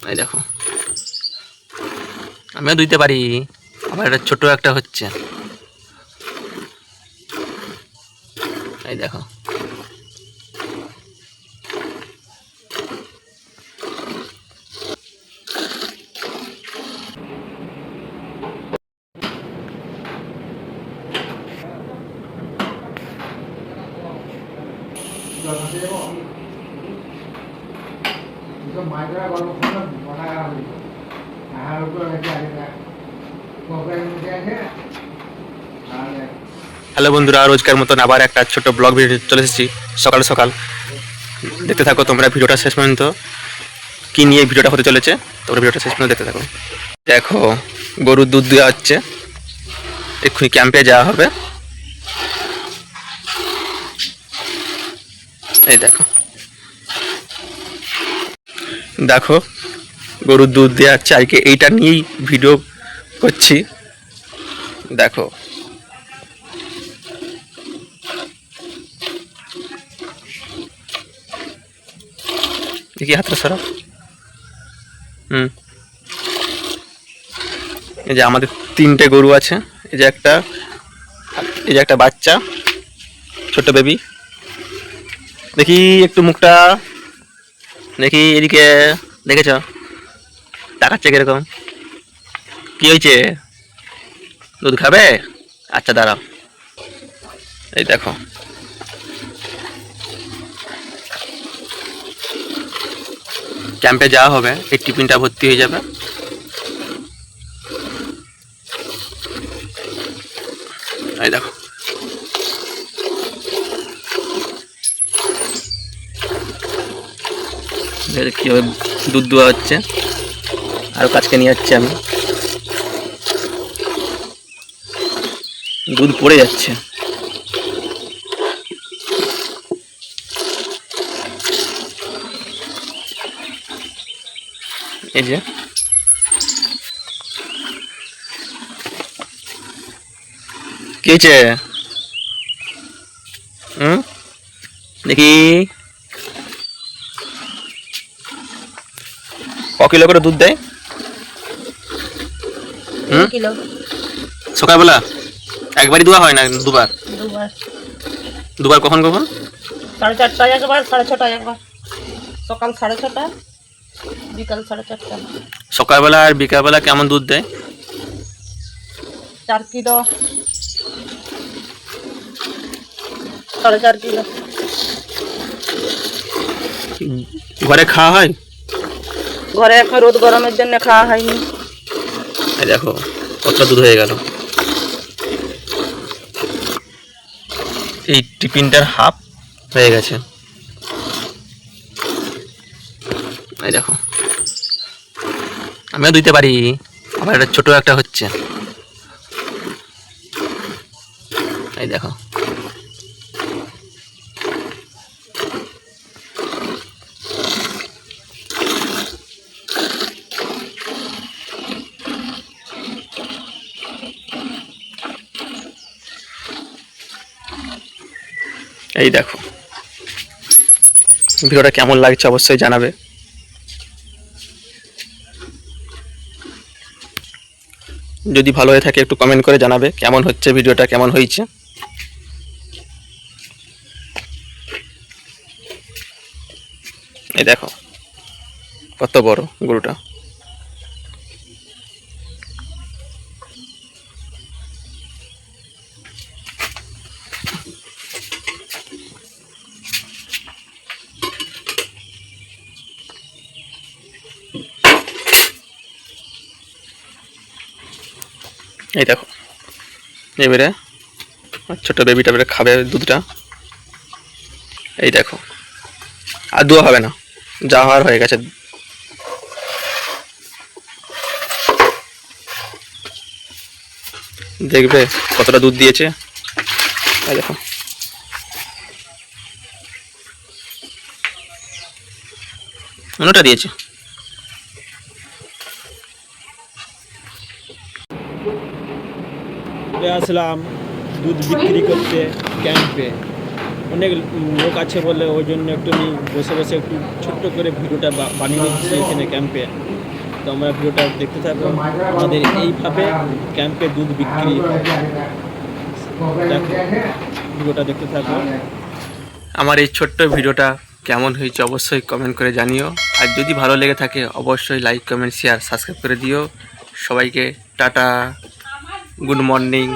এই দেখো আমিও দুইতে পারি, আবার এটা ছোট একটা হচ্ছে। এই দেখো হ্যালো বন্ধুরা, রোজকার মতন আবার একটা ছোট ব্লগ ভিডিও চলে এসেছি সকাল সকাল। দেখতে থাকো তোমরা ভিডিওটা শেষ পর্যন্ত, কি নিয়ে ভিডিওটা হতে চলেছে তোমরা ভিডিওটা শেষ পর্যন্ত দেখতে থাকো। দেখো গরুর দুধ দেওয়া হচ্ছে, এক্ষুনি ক্যাম্পে যাওয়া হবে। এই দেখো দেখো গরুর দুধ দেওয়া হচ্ছে, আজকে এইটা নিয়েই ভিডিও করছি। দেখো দেখি হাতটা সরা। এই যে আমাদের 3টে গরু আছে, এই যে একটা বাচ্চা ছোট বেবি। দেখি একটু মুখটা দেখি, এদিকে দেখেছ তাকাচ্ছে কিরকম, কি হয়েছে দুধ খাবে? আচ্ছা দাঁড়াও। এই দেখো ক্যাম্পে যাওয়া হবে, এই টিফিনটা ভর্তি হয়ে যাবে। এই দেখো কীভাবে দুধ দেওয়া হচ্ছে, আরও কাছকে নিয়ে যাচ্ছি আমি। দুধ পড়ে যাচ্ছে। এই যে কি হয়েছে দেখি ক কিলো করে দুধ দেয়? কিলো সকালবেলা একবারই দেওয়া হয় না, দুবার? দুবার কখন কখন? 4:30টায় একবার, 6:30টায় একবার। সকাল 6:30টা, বিকাল 4:30টা। সকালবেলা আর বিকালবেলা কেমন দুধ দেয়? 4 কিলো, 4.5 কিলো। ঘরে খাওয়া হয়? ঘরে এখন রোদ গরমের জন্য খাওয়া হয়নি। এই দেখো কতটা দুধ হয়ে গেল। এই টিফিনটার হাফ হয়ে গেছে। এই দেখো আমিও দিতে পারি, আবার এটা ছোট একটা হচ্ছে। এই দেখো এই দেখো ভিডিওটা কেমন লাগছে অবশ্যই জানাবে। যদি ভালো হয়ে থাকে একটু কমেন্ট করে জানাবে কেমন হচ্ছে ভিডিওটা, কেমন হয়েছে। এই দেখো কত বড় গরুটা। এই দেখো এবারে ছোট বেবিটা এবারে খাবে দুধটা। এই দেখো আর দুয়া হবে না, যা হওয়ার হয়ে গেছে। দেখবে কতটা দুধ দিয়েছে। এই দেখো অন্যটা দিয়েছে। আসলাম দুধ বিক্রি করতে ক্যাম্পে। অনেক লোক আছে বলে ওই জন্য একটু আমি বসে বসে একটু ছোট্ট করে ভিডিওটা বানিয়ে নিচ্ছি এখানে ক্যাম্পে। তো আমরা ভিডিওটা দেখতে থাকবো, আমাদের এইভাবে ক্যাম্পে দুধ বিক্রি হয়। দেখো, ভিডিওটা দেখতে থাকো। আমার এই ছোট্ট ভিডিওটা কেমন হয়েছে অবশ্যই কমেন্ট করে জানিও, আর যদি ভালো লেগে থাকে অবশ্যই লাইক কমেন্ট শেয়ার সাবস্ক্রাইব করে দিও। সবাইকে টাটা, গুড মর্নিং।